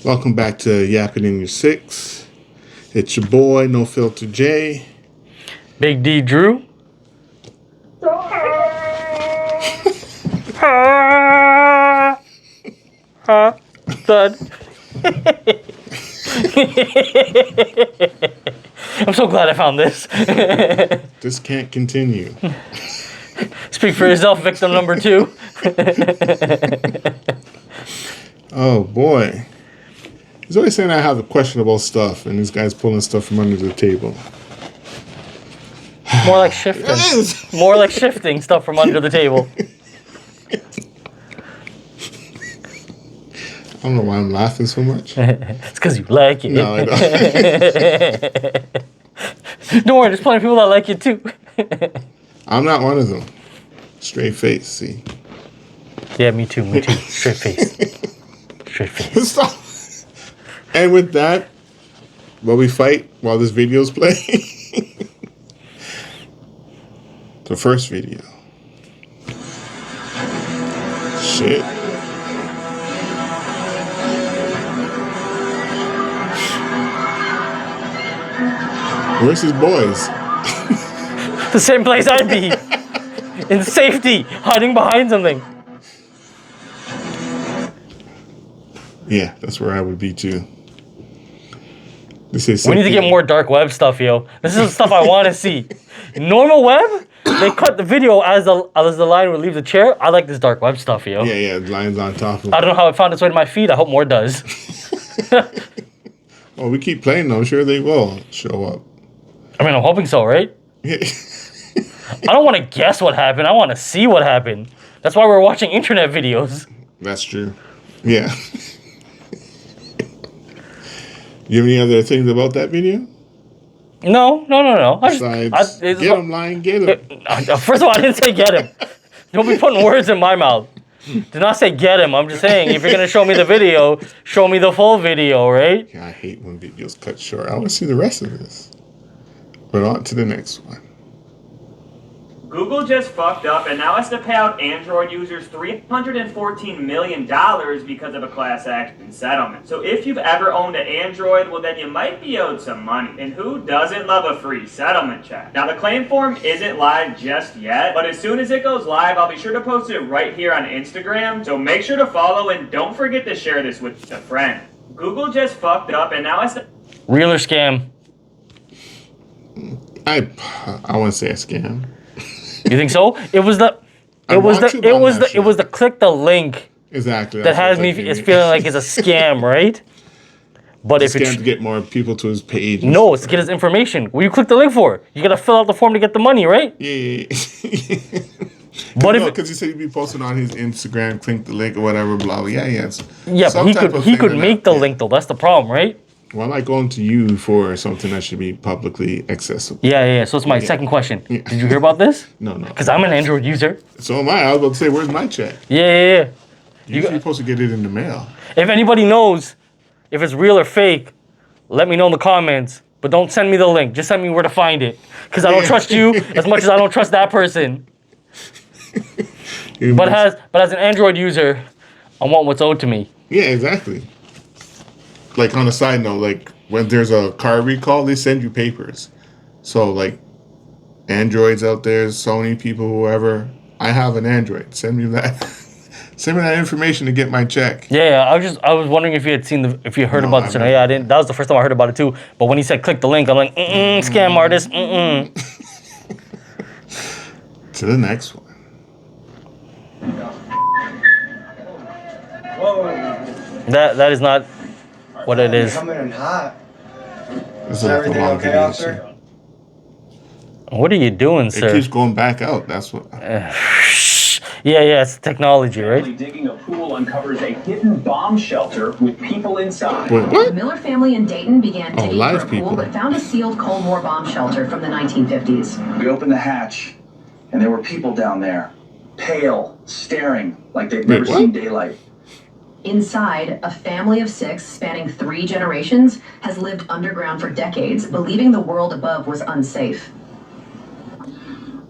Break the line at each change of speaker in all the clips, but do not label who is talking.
Welcome back to Yapping in Your Six. It's your boy, No Filter J.
Big D Drew. Thud. I'm so glad I found this.
This can't continue.
Speak for yourself, victim number 2.
Oh boy. He's always saying I have questionable stuff, and this guy's pulling stuff from under the table.
More like shifting. More like shifting stuff from under the table.
I don't know why I'm laughing so much.
It's because you like it.
No, I don't.
Don't worry, there's plenty of people that like it too.
I'm not one of them. Straight face, see?
Yeah, me too. Straight face. Straight face.
Stop. And with that, while we fight, while this video's playing, the first video. Shit. Where's his boys?
The same place I'd be. In safety, hiding behind something.
Yeah, that's where I would be too.
We need to get more dark web stuff, yo. This is the stuff I want to see. Normal web, they cut the video as the line would leave the chair. I like this dark web stuff, yo.
Yeah, the line's on top of it.
I don't know how it found its way to my feed. I hope more does.
Well, we keep playing though. I'm sure they will show up.
I mean, I'm hoping so, right? I don't want to guess what happened. I want to see what happened. That's why we're watching internet videos.
That's true. Yeah. You have any other things about that video?
No.
Besides, get him, lion, get him.
First of all, I didn't say get him. Don't be putting words in my mouth. Did not say get him. I'm just saying, if you're going to show me the video, show me the full video, right?
Yeah, I hate when videos cut short. I want to see the rest of this. But on to the next one.
Google just fucked up and now has to pay out Android users $314 million because of a class action settlement. So if you've ever owned an Android, well then you might be owed some money. And who doesn't love a free settlement check? Now the claim form isn't live just yet, but as soon as it goes live, I'll be sure to post it right here on Instagram. So make sure to follow and don't forget to share this with a friend. Google just fucked up and now has to...
Real or scam?
I want to say a scam.
You think so? It was the click the link.
Exactly.
That has me. It's feeling like it's a scam, right? But
if it's to get more people to his page.
No, it's to get his information. What do you click the link for? You gotta fill out the form to get the money, right?
Yeah.
But
because he said he'd be posting on his Instagram, click the link or whatever, blah blah. Yeah.
Yeah, but he could make the link though. That's the problem, right?
Well, I like going to you for something that should be publicly accessible.
Yeah. So it's my second question. Yeah. Did you hear about this?
No.
Because I'm an Android user.
So am I. I was about to say, where's my check?
Yeah.
You're supposed to get it in the mail.
If anybody knows if it's real or fake, let me know in the comments. But don't send me the link. Just send me where to find it. Because I don't trust you as much as I don't trust that person. But as an Android user, I want what's owed to me.
Yeah, exactly. Like on a side note, like when there's a car recall, they send you papers. So like Androids out there, Sony people, whoever, I have an Android. Send me that. Send me that information to get my check.
Yeah. I was wondering if you had seen if you heard about this. Yeah, I didn't. That was the first time I heard about it too. But when he said click the link, I'm like, scam artist.
To the next one.
Whoa.
That is not what it is.
Coming in hot.
Is
everything okay, officer?
What are you doing, sir?
It keeps going back out. That's what.
Yeah, it's technology, right?
Digging a pool uncovers a hidden bomb shelter with people inside.
Wait, what?
The Miller family in Dayton began digging for a
people.
pool, but found a sealed Cold War bomb shelter from the 1950s.
We opened the hatch, and there were people down there, pale, staring like they'd never seen daylight.
Inside, a family of 6 spanning 3 generations has lived underground for decades, believing the world above was unsafe.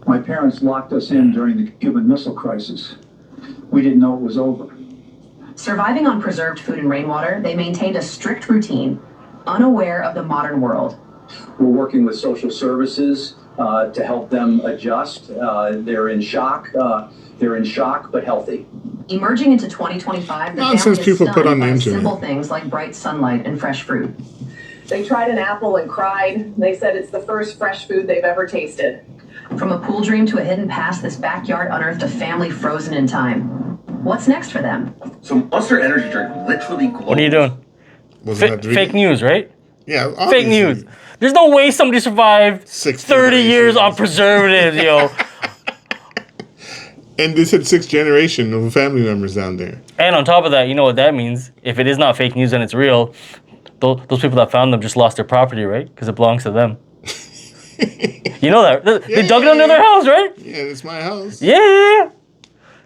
My parents locked us in during the Cuban Missile Crisis. We didn't know it was over.
Surviving on preserved food and rainwater, they maintained a strict routine, unaware of the modern world.
We're working with social services to help them adjust. They're in shock. But healthy.
Emerging into 2025, the
Nonsense
family is
people put
stunned
on the
by
internet.
simple things like bright sunlight and fresh fruit.
They tried an apple and cried. They said it's the first fresh food they've ever tasted.
From a pool dream to a hidden past, this backyard unearthed a family frozen in time. What's next for them?
So Monster Energy drink literally glows.
What are you doing?
Wasn't that
Fake news, right?
Yeah,
Fake
obviously.
news. There's no way somebody survived 30 years on preservatives, yo.
And this had 6th generation of family members down there.
And on top of that, you know what that means? If it is not fake news and it's real, those people that found them just lost their property, right? Because it belongs to them. You know that. They dug it under their house, right?
Yeah, it's my house.
Yeah.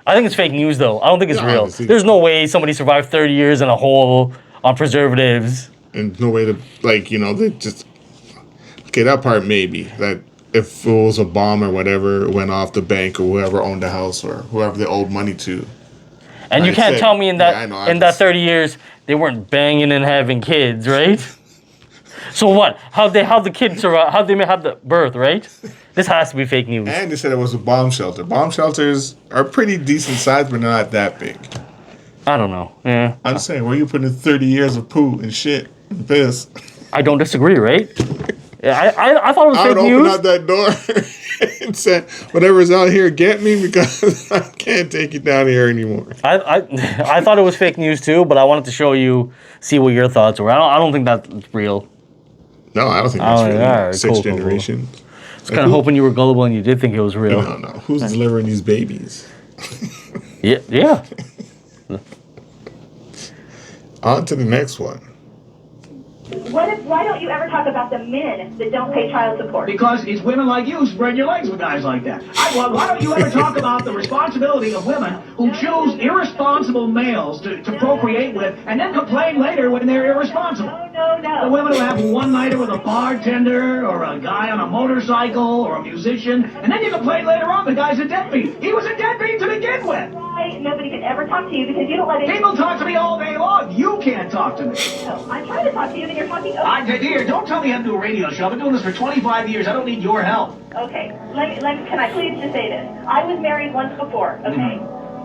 I think it's fake news, though. I don't think it's
No,
real.
obviously.
There's no way somebody survived 30 years in a hole on preservatives.
And no way to, they just... Okay, that part maybe. That if it was a bomb or whatever, it went off the bank or whoever owned the house or whoever they owed money to.
And you
I
can't
said-
tell me in that
Yeah, I know,
in that 30 years they weren't banging and having kids, right? So what? How'd the kids survive? How'd they have the birth, right? This has to be fake news.
And they said it was a bomb shelter. Bomb shelters are pretty decent size, but they're not that big.
I don't know. Yeah.
I'm saying, where you putting 30 years of poo and shit and piss?
I don't disagree, right? Yeah, I thought it was
I
fake
would open
news.
up that door and say, whatever's out here, get me because I can't take you down here anymore.
I thought it was fake news too, but I wanted to show you, see what your thoughts were. I don't think that's real.
No, I don't think that's
Oh,
really
all right,
6th
cool, cool.
generation.
I was kind of hoping you were gullible and you did think it was real.
No. Who's delivering these babies?
Yeah.
On to the next one.
Why don't you ever talk about the men that don't pay child support?
Because it's women like you spread your legs with guys like that. Why don't you ever talk about the responsibility of women who choose irresponsible males to procreate with and then complain later when they're irresponsible?
No.
The women who have a one-nighter with a bartender or a guy on a motorcycle or a musician, and then you complain later on the guy's a deadbeat. He was a deadbeat to begin with.
Why nobody can ever talk to you because you don't let it.
People talk to me all day long. You can't talk to me.
No, I'm trying to talk to you and you're talking.
Dear, don't tell me how to do a radio show. I've been doing this for 25 years. I don't need your help.
Okay, can I please just say this? I was married once before, okay?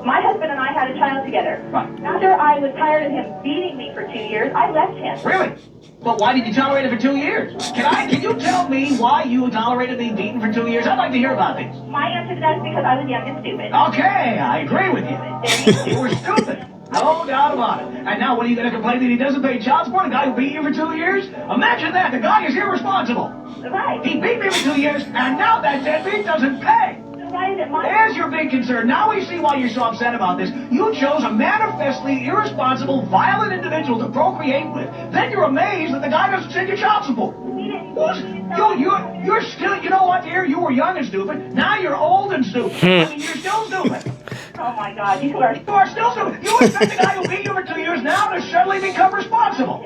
My husband and I had a child together.
Right.
After I was tired of him beating me for 2 years, I left him.
Really? But why did you tolerate it for 2 years? Can you tell me why you tolerated being beaten for 2 years? I'd like to hear about these.
My answer to that is because I was young and stupid.
Okay, I agree with you. You were stupid. No doubt about it. And now what are you going to complain that he doesn't pay child support? A guy who beat you for 2 years? Imagine that. The guy is irresponsible.
Right.
He beat me for 2 years, and now that deadbeat doesn't pay.
So why is it my...
There's your big concern. Now we see why you're so upset about this. You chose a manifestly irresponsible, violent individual to procreate with. Then you're amazed that the guy doesn't send you child support. You're still, you know what, dear? You were young and stupid. Now you're old and stupid. I mean, you're still stupid.
Oh my God, you are...
You are still stupid. You expect the guy who beat you for 2 years now to suddenly become responsible.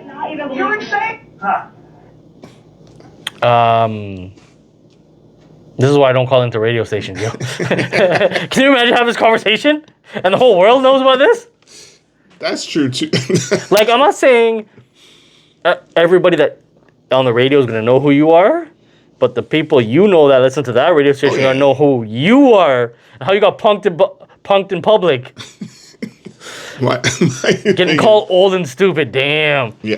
You're insane. Huh.
This is why I don't call into radio stations, yo. Can you imagine having this conversation and the whole world knows about this?
That's true, too.
Like, I'm not saying everybody that on the radio is going to know who you are, but the people you know that listen to that radio station are going to know who you are and how you got punked in public. Getting called old and stupid, damn.
Yeah.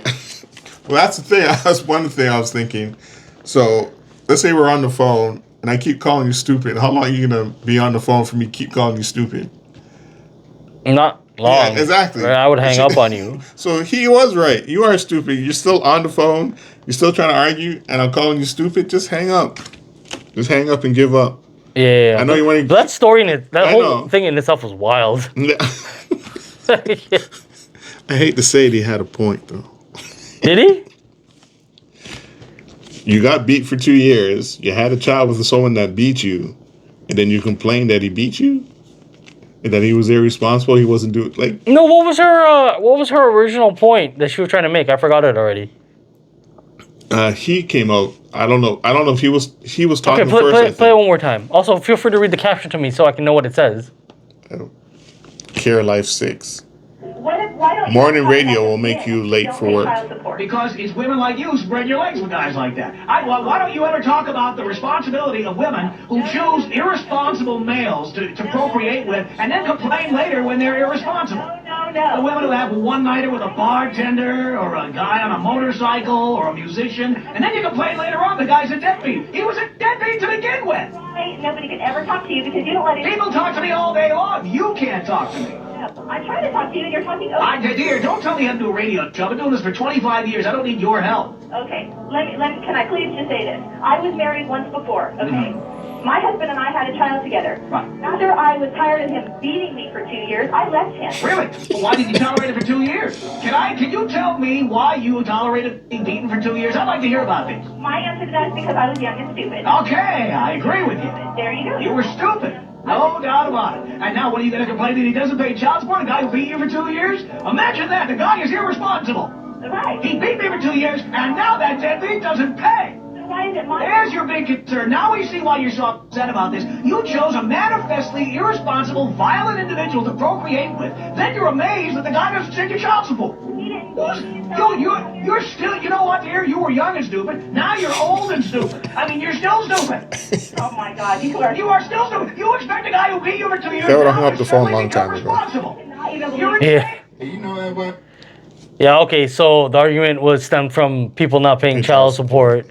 Well, that's the thing. That's one thing I was thinking. So, let's say we're on the phone and I keep calling you stupid. How long are you going to be on the phone for me to keep calling you stupid?
Not long.
Yeah, exactly.
I would hang up on you.
So he was right. You are stupid. You're still on the phone. You're still trying to argue, and I'm calling you stupid. Just hang up. Just hang up and give up.
Yeah.
I know you want to.
But that story in it, that
I
whole
know.
thing in itself was wild.
I hate to say it, he had a point, though.
Did he?
You got beat for 2 years. You had a child with someone that beat you, and then you complained that he beat you, and that he was irresponsible. He wasn't doing like.
No, what was her original point that she was trying to make? I forgot it already.
He came out. I don't know if he was talking
Okay,
first.
play it one more time. Also, feel free to read the caption to me so I can know what it says.
Care Life 6.
What if Why don't you
Morning
ever talk
radio
about
will
the
make
men
you
who
late
don't
for
pay
work.
child support?
Because it's women like you spread your legs with guys like that. Why don't you ever talk about the responsibility of women who choose irresponsible males to procreate with and then complain later when they're irresponsible?
No.
The women who have a one-nighter with a bartender or a guy on a motorcycle or a musician, and then you complain later on the guy's a deadbeat. He was a deadbeat to begin with.
Why nobody could ever talk to you because you don't let it.
People talk to me all day long. You can't talk to me.
I'm trying to talk to you and you're talking over.
Dear, don't tell me how to do a radio show. I've been doing this for 25 years. I don't need your help.
Okay, can I please just say this? I was married once before, okay? My husband and I had a child together.
Right.
After I was tired of him beating me for 2 years, I left him.
Really? Well, why did you tolerate it for 2 years? Can you tell me why you tolerated being beaten for 2 years? I'd like to hear about this.
My answer to that is because I was young and stupid.
Okay, I agree with you.
There you go.
You were stupid. No doubt about it. And now what are you going to complain that he doesn't pay child support? A guy who beat you for 2 years? Imagine that. The guy is irresponsible.
Right.
He beat me for 2 years, and now that deadbeat doesn't pay.
Why is it my
There's your big concern. Now we see why you're so upset about this. You chose a manifestly irresponsible, violent individual to procreate with. Then you're amazed that the guy doesn't send you child support.
He didn't.
You're still, you know what, dear? You were young and stupid. Now you're old and stupid. I mean, you're still stupid.
Oh my God, you are.
You are still stupid. You expect a guy who beat you for 2 years
They would've
now
hung up
to
the phone a
suddenly
long
become
time ago.
responsible. You're
Yeah.
You know that, what?
Yeah, okay, so the argument was stemmed from people not paying child support.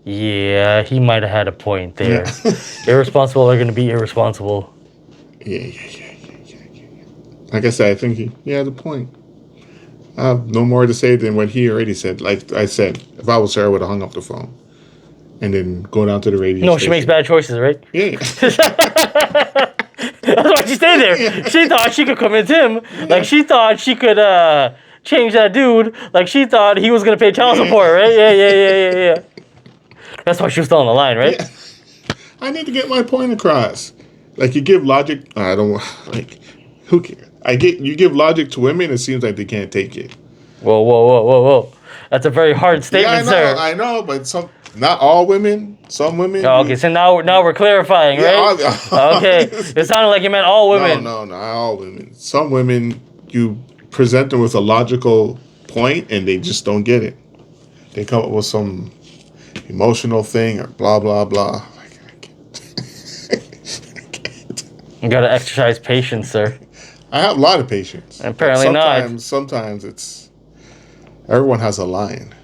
Yeah, he might have had a point there. Irresponsible are going to be irresponsible.
Yeah. Like I said, I think he had a point. I have no more to say than what he already said. Like I said, if I was her, I would have hung up the phone and then go down to the radio
No,
station.
she makes bad choices, right?
Yeah.
That's why she stayed there. She thought she could convince him. Like, she thought she could change that dude. Like, she thought he was going to pay child support, right? Yeah. That's why she was still on the line, right?
Yeah. I need to get my point across. Like, you give logic. I don't like. Who cares? You give logic to women. It seems like they can't take it.
Whoa. That's a very hard statement, sir.
I know, but not all women. Some women.
Oh, okay, so now we're clarifying, right? Okay, it sounded like you meant all women.
No, not all women. Some women, you present them with a logical point, and they just don't get it. They come up with some emotional thing or blah blah blah.
You gotta exercise patience, sir.
I have a lot of patience.
Apparently not.
Sometimes it's everyone has a line.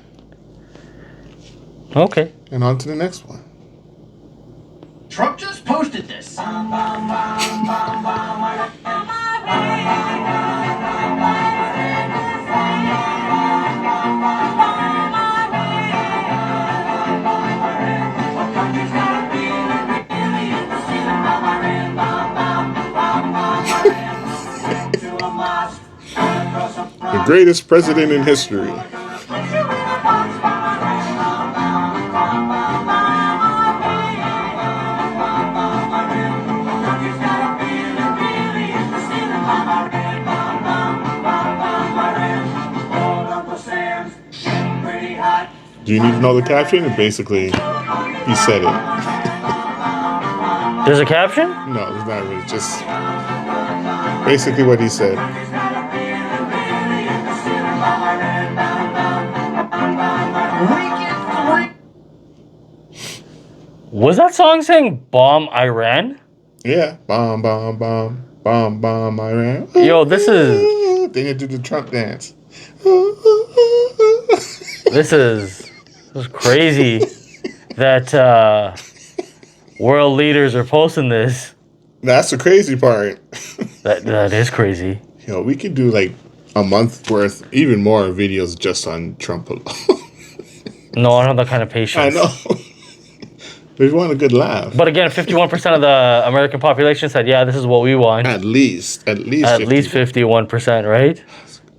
Okay.
And on to the next one.
Trump just posted this.
The greatest president in history. Do you need to know the caption? Basically, he said it.
There's a caption?
No, it's not really. Just basically what he said.
Was that song saying bomb Iran?
Yeah. Bomb, bomb, bomb, bomb, bomb, Iran.
Yo, this is...
Then you do the Trump dance.
This is crazy that world leaders are posting this.
That's the crazy part.
That is crazy.
You know, we could do like a month worth, even more videos just on Trump alone.
No, I don't have that kind of patience.
I know. We want a good laugh.
But again, 51% of the American population said, yeah, this is what we want.
At least
51%, right?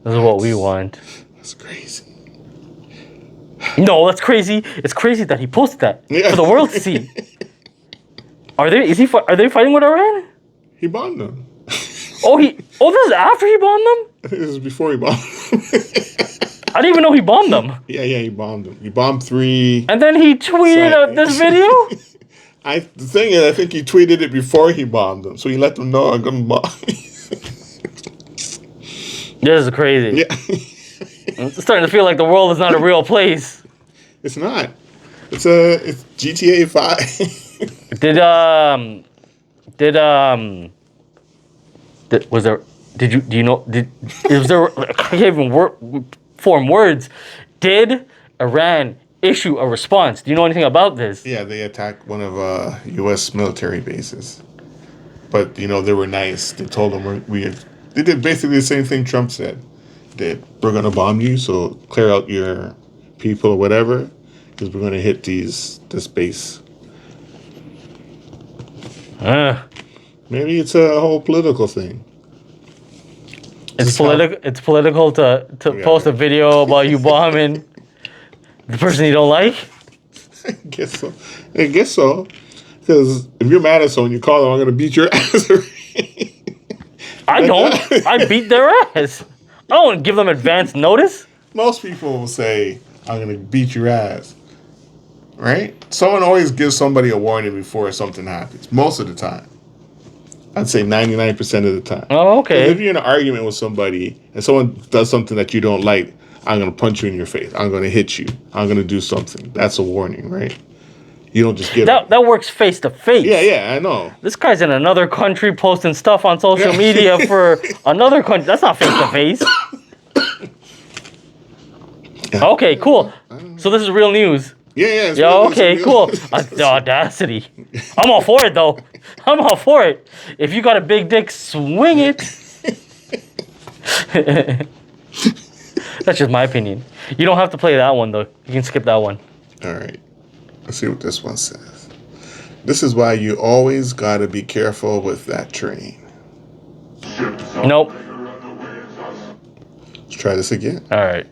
This is what we want.
That's crazy.
No, that's crazy. It's crazy that he posted that for the world to see. Are they fighting with Iran?
He bombed them.
This is after he bombed them?
This is before he bombed them.
I didn't even know he bombed them.
Yeah, he bombed them. He bombed 3.
And then he tweeted out this video?
The thing is, I think he tweeted it before he bombed them. So he let them know I'm going to bomb.
This is crazy.
Yeah.
I'm starting to feel like the world is not a real place.
It's not. It's GTA 5.
Was there? Do you know? Was there? I can't even form words. Did Iran issue a response? Do you know anything about this?
Yeah, they attacked one of U.S. military bases. But, they were nice. They told them they did basically the same thing Trump said. We're going to bomb you, so clear out your people or whatever, because we're going to hit this base. Maybe it's a whole political thing.
It's political. It's political to post a video about you bombing the person you don't like.
I guess so. Because if you're mad at someone, you call them, I'm going to beat your ass.
I don't. I beat their ass. I don't give them advance notice.
Most people will say, I'm going to beat your ass. Right? Someone always gives somebody a warning before something happens. Most of the time. I'd say 99% of the time.
Oh, okay.
If you're in an argument with somebody and someone does something that you don't like, I'm going to punch you in your face. I'm going to hit you. I'm going to do something. That's a warning, right? You don't just give
that works face to face.
Yeah, I know.
This guy's in another country posting stuff on social media for another country. That's not face to face. Okay, cool. So this is real news.
Yeah.
Okay, cool. The audacity. I'm all for it, though. I'm all for it. If you got a big dick, swing it. That's just my opinion. You don't have to play that one, though. You can skip that one.
All right. Let's see what this one says. This is why you always got to be careful with that train.
Nope.
Let's try this again.
All right.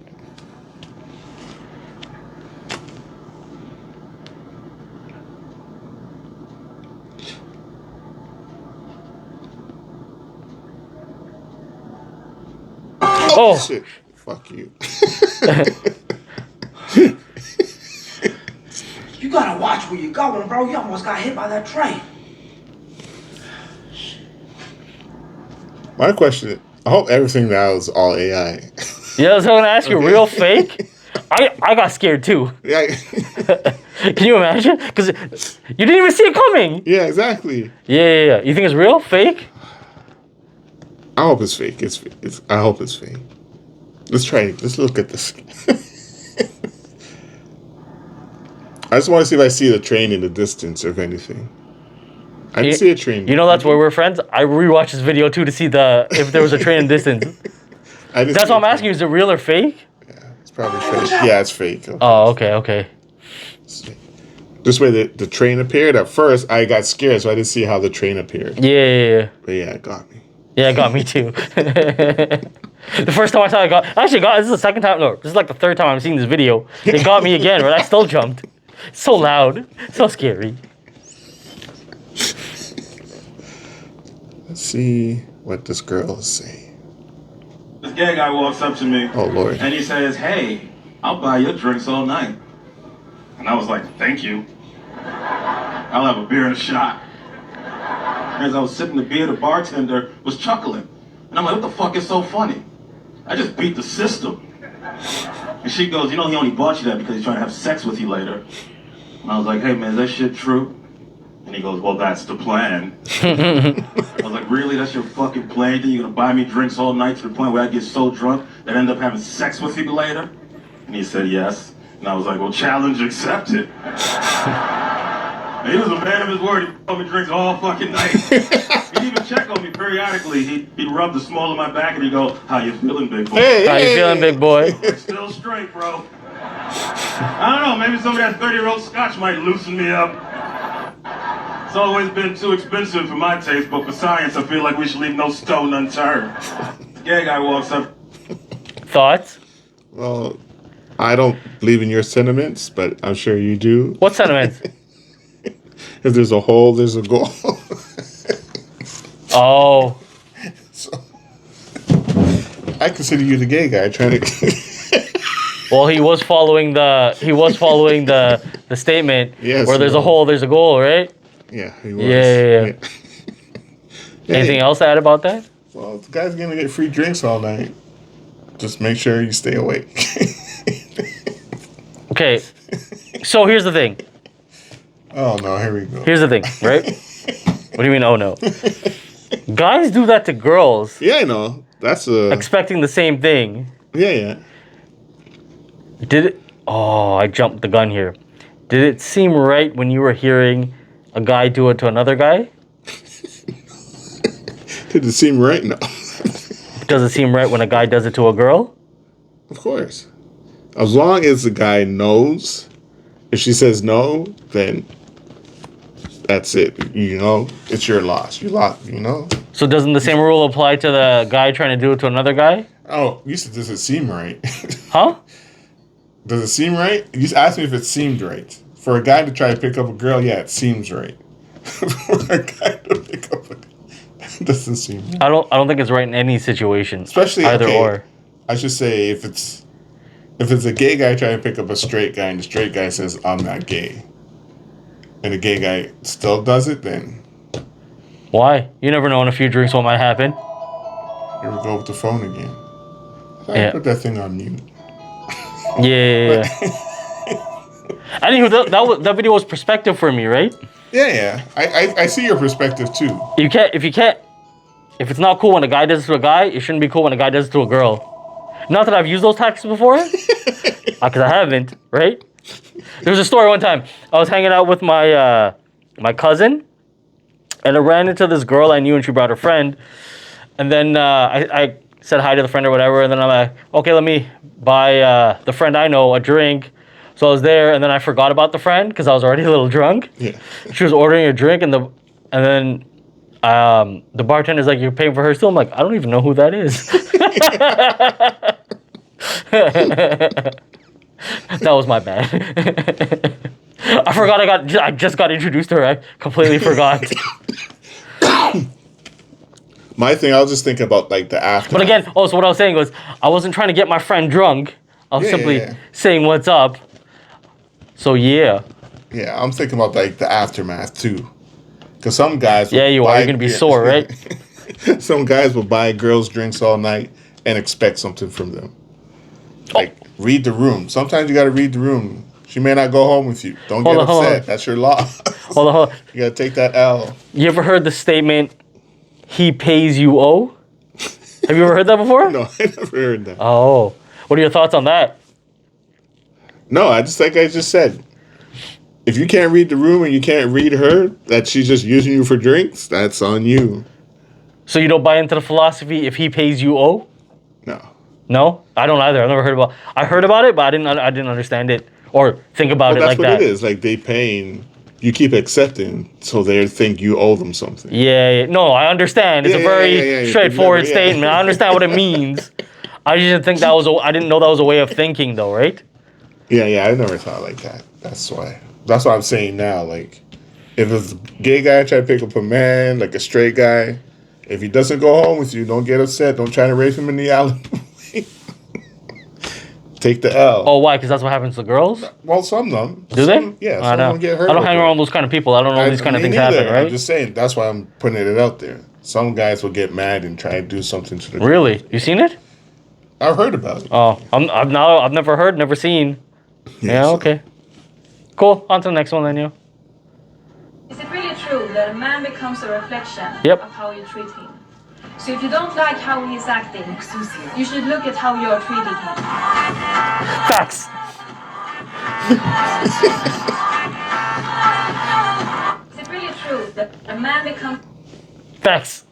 Oh, shit. Fuck you.
You gotta watch where you're going, bro. You almost got hit by that train.
My question is, I hope everything now is all AI.
Yeah, I was going to ask you, real fake? I got scared too.
Yeah.
Can you imagine? Because you didn't even see it coming.
Yeah, exactly.
Yeah. You think it's real? Fake?
I hope it's fake. I hope it's fake. Let's try it. Let's look at this. I just want to see if I see the train in the distance, or if anything. I didn't see a train.
You know that's why we're friends? I rewatched this video too to see if there was a train in distance. That's why I'm asking you, is it real or fake?
Yeah, it's probably fake. Yeah, it's fake. Okay.
Oh, okay.
This way the train appeared. At first, I got scared, so I didn't see how the train appeared.
Yeah.
But yeah, it got me.
Yeah, it got me too. The first time I saw it, this is the second time, no, this is like the third time I'm seeing this video. It got me again, but I still jumped. It's so loud, so scary.
Let's see what this girl is saying.
This gay guy walks up to me.
Oh, Lord.
And he says, "Hey, I'll buy your drinks all night." And I was like, "Thank you. I'll have a beer and a shot." As I was sipping the beer, the bartender was chuckling. And I'm like, "What the fuck is so funny? I just beat the system." And she goes, "You know, he only bought you that because he's trying to have sex with you later." And I was like, "Hey, man, is that shit true?" And he goes, "Well, that's the plan." I was like, "Really? That's your fucking plan? Then you're gonna buy me drinks all night to the point where I get so drunk that I end up having sex with you later?" And he said, "Yes." And I was like, "Well, challenge accepted." And he was a man of his word. He bought me drinks all fucking night. He'd even check on me periodically. He'd rub the small of my back and he'd go, "How you feeling, big boy?"
How you feeling, big boy?
Still straight, bro. I don't know, maybe some of that 30-year-old scotch might loosen me up. It's always been too expensive for my taste, but for science, I feel like we should leave no stone unturned. The gay guy walks up.
Thoughts?
Well, I don't believe in your sentiments, but I'm sure you do.
What sentiments?
If there's a hole, there's a goal.
Oh.
So, I consider you the gay guy trying to.
Well, he was following the statement.
Yes,
where there's a hole, there's a goal, right?
Yeah, he was.
Yeah. Anything else to add about that?
Well, the guy's gonna get free drinks all night. Just make sure you stay awake.
Okay, so here's the thing.
Oh no, here we go.
Here's the thing, right? What do you mean, oh no? Guys do that to girls.
Yeah, I know. That's a...
Expecting the same thing.
Yeah.
Did it... Oh, I jumped the gun here. Did it seem right when you were hearing a guy do it to another guy?
Did it seem right? No.
Does it seem right when a guy does it to a girl?
Of course. As long as the guy knows, if she says no, then that's it. You know, it's your loss. You lost, you know?
So doesn't the same rule apply to the guy trying to do it to another guy?
Oh, you said, does it seem right?
Huh?
Does it seem right? You just asked me if it seemed right. For a guy to try to pick up a girl, yeah, it seems right. For a guy to pick up a girl, it doesn't seem right.
I don't think it's right in any situation.
Especially,
either
okay,
or.
I should say if it's a gay guy trying to pick up a straight guy and the straight guy says, I'm not gay, and the gay guy still does it, then...
Why? You never know in a few drinks what might happen.
Here we go with the phone again.
Yeah.
Put that thing on mute.
Yeah. Anywho, that video was perspective for me, right?
Yeah. I see your perspective too.
If it's not cool when a guy does it to a guy, it shouldn't be cool when a guy does it to a girl. Not that I've used those tactics before, because I haven't, right? There was a story one time. I was hanging out with my my cousin, and I ran into this girl I knew, and she brought her friend. And then I said hi to the friend or whatever, and then I'm like, okay, let me buy the friend I know a drink. So I was there, and then I forgot about the friend because I was already a little drunk.
Yeah.
She was ordering a drink, and then the bartender's like, "You're paying for her still?" I'm like, "I don't even know who that is." That was my bad. I forgot I just got introduced to her. I completely forgot.
My thing, I was just thinking about like the after.
But again, so what I was saying was, I wasn't trying to get my friend drunk. I was simply saying what's up. So yeah.
Yeah, I'm thinking about like the aftermath too. Because some guys...
Yeah, you are. You're going to be sore, right?
Some guys will buy girls drinks all night and expect something from them. Like, read the room. Sometimes you got to read the room. She may not go home with you. Don't get upset. That's your loss.
Hold on.
You got to take that L.
You ever heard the statement, he pays you owe? Have you ever heard that before?
No, I never heard that.
Oh. What are your thoughts on that?
No, I just said, if you can't read the room and you can't read her, that she's just using you for drinks, that's on you.
So you don't buy into the philosophy, if he pays you owe?
No.
No? I don't either. I've never heard about it. I heard about it, but I didn't understand it or think about it like that.
That's what it is. Like, they paying, you keep accepting, so they think you owe them something.
Yeah. No, I understand. It's a very straightforward statement. I understand what it means. I just didn't think I didn't know that was a way of thinking, though, right?
Yeah, I never thought like that. That's why. That's what I'm saying now. Like, if it's a gay guy trying to pick up a man, like a straight guy, if he doesn't go home with you, don't get upset. Don't try to rape him in the alley. Take the L.
Oh, why? Because that's what happens to girls?
Well, some of them.
Do they?
Yeah,
I know.
get hurt.
I don't hang around those kind of people. I don't know these kind of things happen, right?
I'm just saying. That's why I'm putting it out there. Some guys will get mad and try to do something to the...
Really? You seen it?
I've heard about it.
Oh, I've never heard, never seen. Yeah, okay. Cool. On to the next one then, you.
Is it really true that a man becomes a reflection
Yep.
of how you treat him? So if you don't like how he is acting, you should look at how you are treating him.
Facts.
Is it really true that a man becomes...
Facts.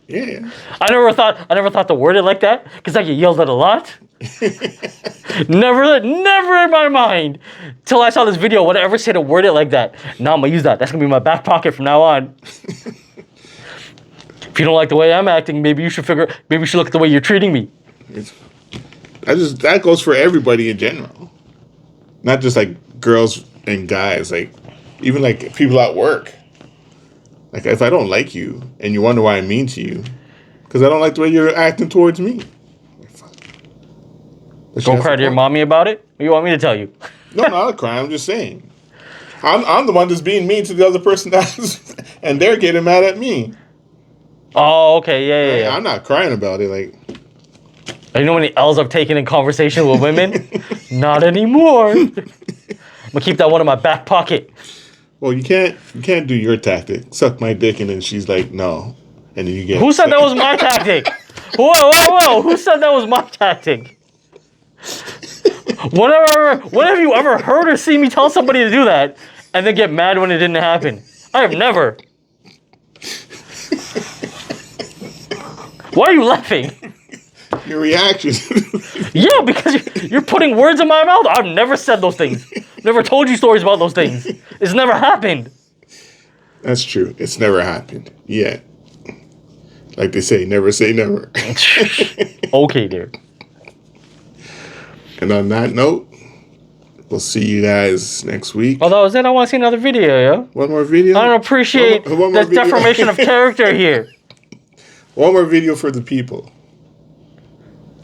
Yeah.
I never thought to word it like that because I get yelled at a lot. never in my mind till I saw this video would I ever say to word it like that. Now I'm gonna use that. That's gonna be my back pocket from now on. If you don't like the way I'm acting, maybe you should look at the way you're treating me.
That goes for everybody in general, not just like girls and guys. Like even like people at work. Like, if I don't like you, and you wonder why I'm mean to you, because I don't like the way you're acting towards me.
Go cry to your mommy about it? What do you want me to tell you?
No, not a cry. I'm just saying. I'm the one that's being mean to the other person, and they're getting mad at me.
Oh, okay. Yeah.
I'm not crying about it. Like,
You know how many L's I've taken in conversation with women? Not anymore. I'm gonna keep that one in my back pocket.
Well, you can't do your tactic. Suck my dick, and then she's like, no, and then you get.
Who said that was my tactic? Whoa! Who said that was my tactic? When have you ever heard or seen me tell somebody to do that and then get mad when it didn't happen? I have never. Why are you laughing?
Your reaction.
Yeah, because you're putting words in my mouth. I've never said those things. Never told you stories about those things. It's never happened.
That's true. It's never happened yet. Like they say, never say never.
Okay, dear.
And on that note, we'll see you guys next week.
Oh, that was it? I want to see another video, yo.
One more video?
I don't appreciate
one more
the deformation of character here.
One more video for the people.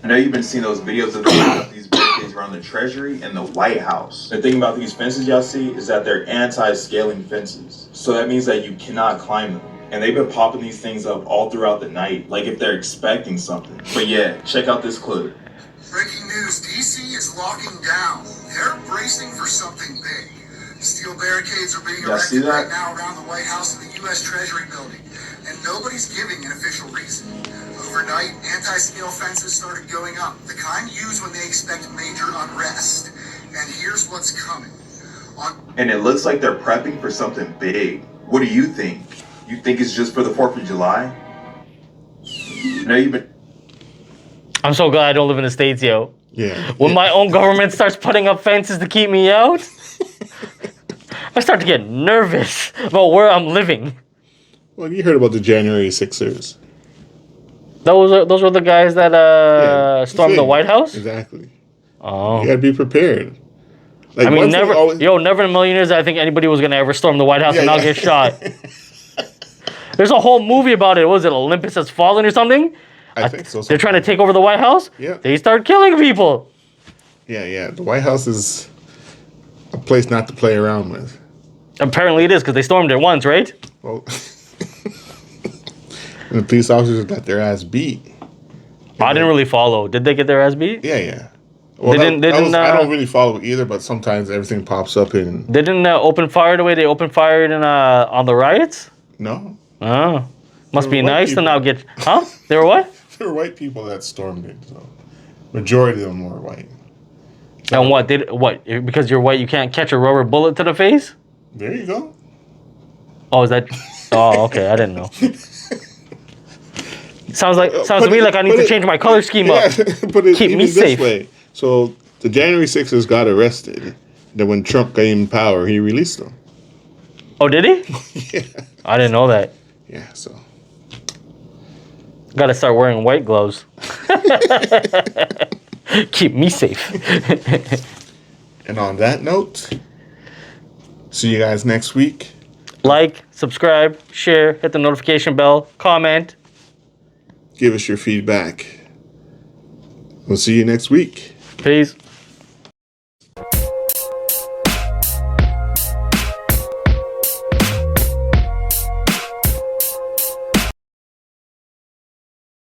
I know you've been seeing those videos of these barricades around the Treasury and the White House. The thing about these fences y'all see is that they're anti-scaling fences. So that means that you cannot climb them. And they've been popping these things up all throughout the night, like if they're expecting something. But yeah, check out this clip.
Breaking news, DC is locking down. They're bracing for something big. Steel barricades are being erected right now around the White House and the U.S. Treasury building. And nobody's giving an official reason. Overnight, anti-scale fences started going up, the kind used when they expect major unrest. And here's what's coming.
And it looks like they're prepping for something big. What do you think? You think it's just for the 4th of July? No, you've been...
I'm so glad I don't live in the States, yo.
Yeah.
When my own government starts putting up fences to keep me out, I start to get nervous about where I'm living.
Well, you heard about the January 6ers.
Those were the guys that stormed the White House?
Exactly.
Oh.
You gotta be prepared. Like,
I mean, never in a million years I think anybody was gonna ever storm the White House and not get shot. There's a whole movie about it. Was it Olympus Has Fallen or something?
I think so.
They're trying to take over the White House.
Yeah.
They start killing people.
Yeah. The White House is a place not to play around with.
Apparently it is because they stormed it once, right?
Well, and the police officers got their ass beat.
I didn't really follow. Did they get their ass beat?
Yeah. Well, I don't really follow either, but sometimes everything pops up in.
They didn't open fire the way they opened fire on the riots?
No.
Oh. Must be nice to now get... Huh? They were what?
There were white people that stormed it, so majority of them were white.
And what? Because you're white, you can't catch a rubber bullet to the face?
There you go.
Oh, is that... Oh, okay. I didn't know. Sounds to me like I need to change my color scheme up.
But it,
keep me safe.
Way. So the January 6ers got arrested. Then when Trump came in power, he released them.
Oh, did he?
Yeah.
I didn't know that.
Yeah, so.
Gotta start wearing white gloves. Keep me safe.
And on that note, see you guys next week.
Like, subscribe, share, hit the notification bell, comment.
Give us your feedback. We'll see you next week.
Peace.